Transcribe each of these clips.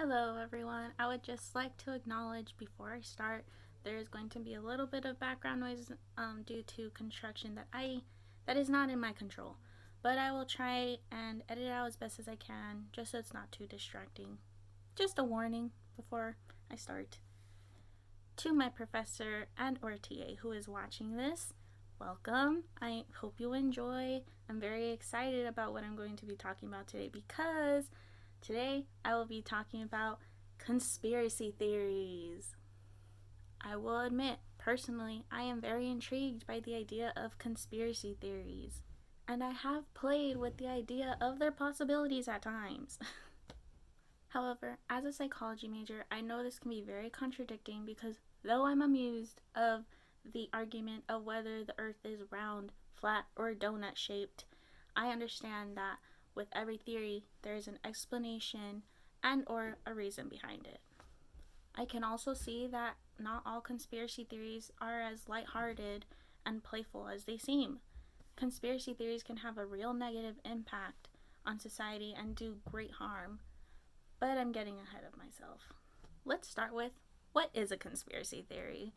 Hello everyone. I would just like to acknowledge before I start there is going to be a little bit of background noise due to construction that is not in my control. But I will try and edit it out as best as I can just so it's not too distracting. Just a warning before I start. To my professor and or TA who is watching this, welcome. I hope you enjoy. I'm very excited about what I'm going to be talking about today because today I will be talking about conspiracy theories. I will admit, personally, I am very intrigued by the idea of conspiracy theories, and I have played with the idea of their possibilities at times. However, as a psychology major, I know this can be very contradicting because though I'm amused of the argument of whether the earth is round, flat, or donut shaped, I understand that with every theory there is an explanation and or a reason behind it. I can also see that not all conspiracy theories are as lighthearted and playful as they seem. Conspiracy theories can have a real negative impact on society and do great harm, but I'm getting ahead of myself. Let's start with, what is a conspiracy theory?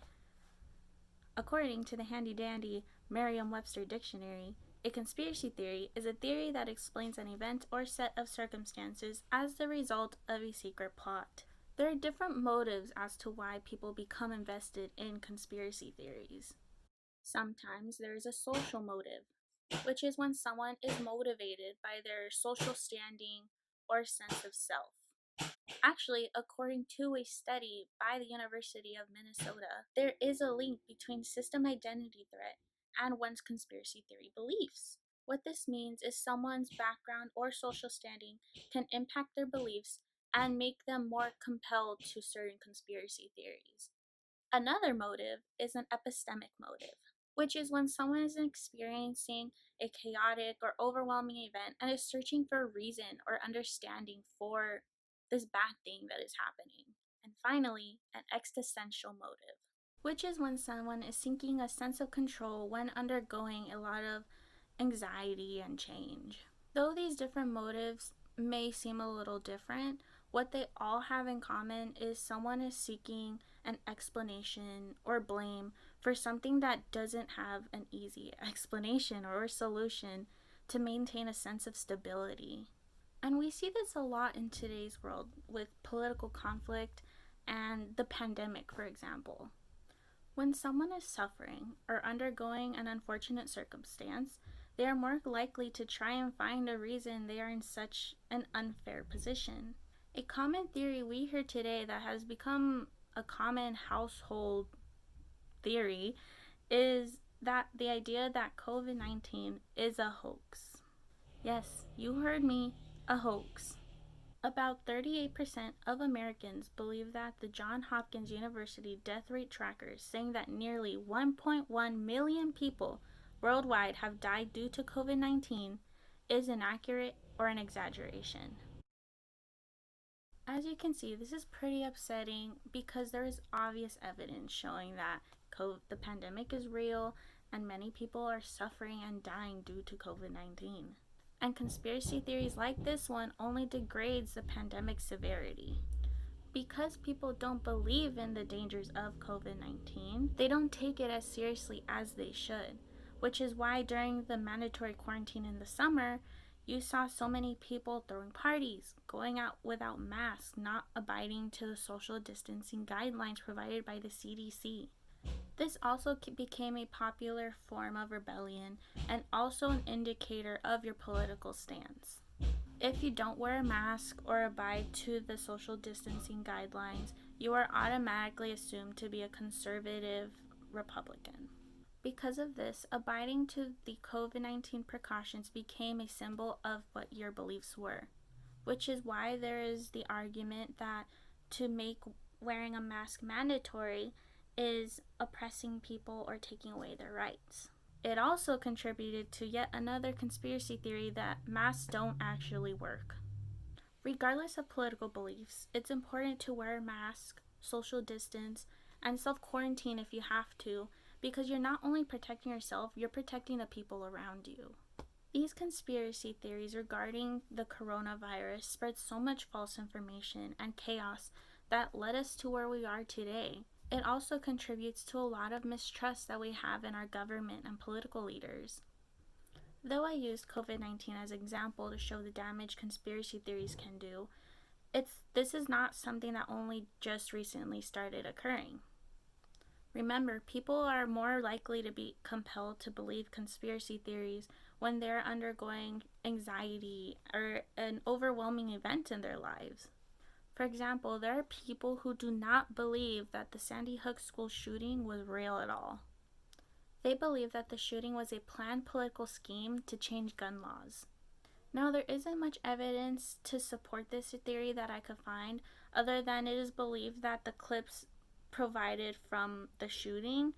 According to the handy dandy Merriam-Webster dictionary, a conspiracy theory is a theory that explains an event or set of circumstances as the result of a secret plot. There are different motives as to why people become invested in conspiracy theories. Sometimes there is a social motive, which is when someone is motivated by their social standing or sense of self. Actually, according to a study by the University of Minnesota, there is a link between system identity threat and one's conspiracy theory beliefs. What this means is someone's background or social standing can impact their beliefs and make them more compelled to certain conspiracy theories. Another motive is an epistemic motive, which is when someone is experiencing a chaotic or overwhelming event and is searching for a reason or understanding for this bad thing that is happening. And finally, an existential motive, which is when someone is seeking a sense of control when undergoing a lot of anxiety and change. Though these different motives may seem a little different, what they all have in common is someone is seeking an explanation or blame for something that doesn't have an easy explanation or solution to maintain a sense of stability. And we see this a lot in today's world with political conflict and the pandemic, for example. When someone is suffering or undergoing an unfortunate circumstance, they are more likely to try and find a reason they are in such an unfair position. A common theory we hear today that has become a common household theory is that the idea that COVID 19 is a hoax. Yes, you heard me, a hoax. About 38% of Americans believe that the Johns Hopkins University death rate trackers saying that nearly 1.1 million people worldwide have died due to COVID 19 is inaccurate or an exaggeration. As you can see, this is pretty upsetting because there is obvious evidence showing that the pandemic is real and many people are suffering and dying due to COVID 19. And conspiracy theories like this one only degrades the pandemic's severity. Because people don't believe in the dangers of COVID 19, they don't take it as seriously as they should, which is why during the mandatory quarantine in the summer, you saw so many people throwing parties, going out without masks, not abiding to the social distancing guidelines provided by the CDC. This also became a popular form of rebellion and also an indicator of your political stance. If you don't wear a mask or abide to the social distancing guidelines, you are automatically assumed to be a conservative Republican. Because of this, abiding to the COVID 19 precautions became a symbol of what your beliefs were, which is why there is the argument that to make wearing a mask mandatory is oppressing people or taking away their rights. It also contributed to yet another conspiracy theory that masks don't actually work. Regardless of political beliefs, it's important to wear a mask, social distance, and self quarantine if you have to, because you're not only protecting yourself, you're protecting the people around you. These conspiracy theories regarding the coronavirus spread so much false information and chaos that led us to where we are today. It also contributes to a lot of mistrust that we have in our government and political leaders. Though I used COVID-19 as an example to show the damage conspiracy theories can do, this is not something that only just recently started occurring. Remember, people are more likely to be compelled to believe conspiracy theories when they're undergoing anxiety or an overwhelming event in their lives. For example, there are people who do not believe that the Sandy Hook school shooting was real at all. They believe that the shooting was a planned political scheme to change gun laws. Now, there isn't much evidence to support this theory that I could find, other than it is believed that the clips provided from the shooting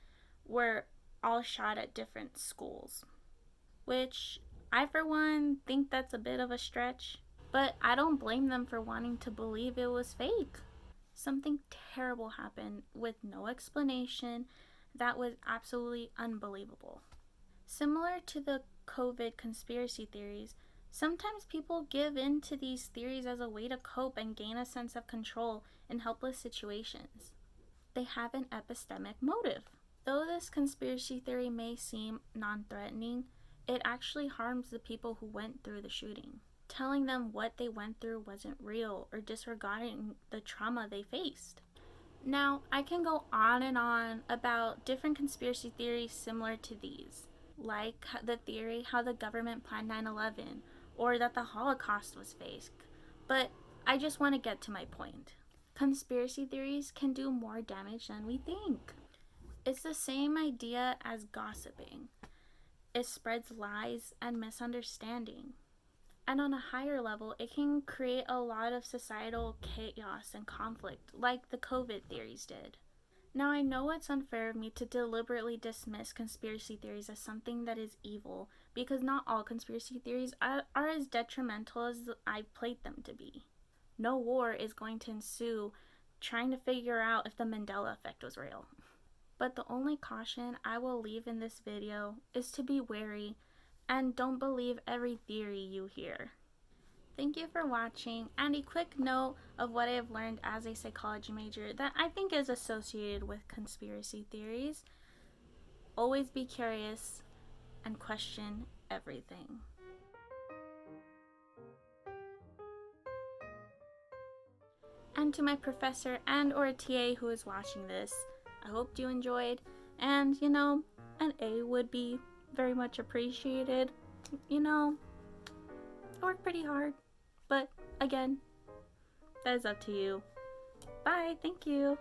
were all shot at different schools, which I, for one, think that's a bit of a stretch, but I don't blame them for wanting to believe it was fake. Something terrible happened with no explanation that was absolutely unbelievable. Similar to the COVID conspiracy theories, sometimes people give in to these theories as a way to cope and gain a sense of control in helpless situations. They have an epistemic motive. Though this conspiracy theory may seem non-threatening, it actually harms the people who went through the shooting. Telling them what they went through wasn't real or disregarding the trauma they faced. Now, I can go on and on about different conspiracy theories similar to these, like the theory how the government planned 9/11 or that the Holocaust was fake, but I just want to get to my point. Conspiracy theories can do more damage than we think. It's the same idea as gossiping. It spreads lies and misunderstanding. And on a higher level, it can create a lot of societal chaos and conflict, like the COVID theories did. Now, I know it's unfair of me to deliberately dismiss conspiracy theories as something that is evil, because not all conspiracy theories are as detrimental as I played them to be. No war is going to ensue trying to figure out if the Mandela effect was real. But the only caution I will leave in this video is to be wary and don't believe every theory you hear. Thank you for watching, and a quick note of what I have learned as a psychology major that I think is associated with conspiracy theories. Always be curious and question everything. And to my professor and or TA who is watching this, I hope you enjoyed, and an A would be very much appreciated. I work pretty hard, but again, that is up to you. Bye, thank you.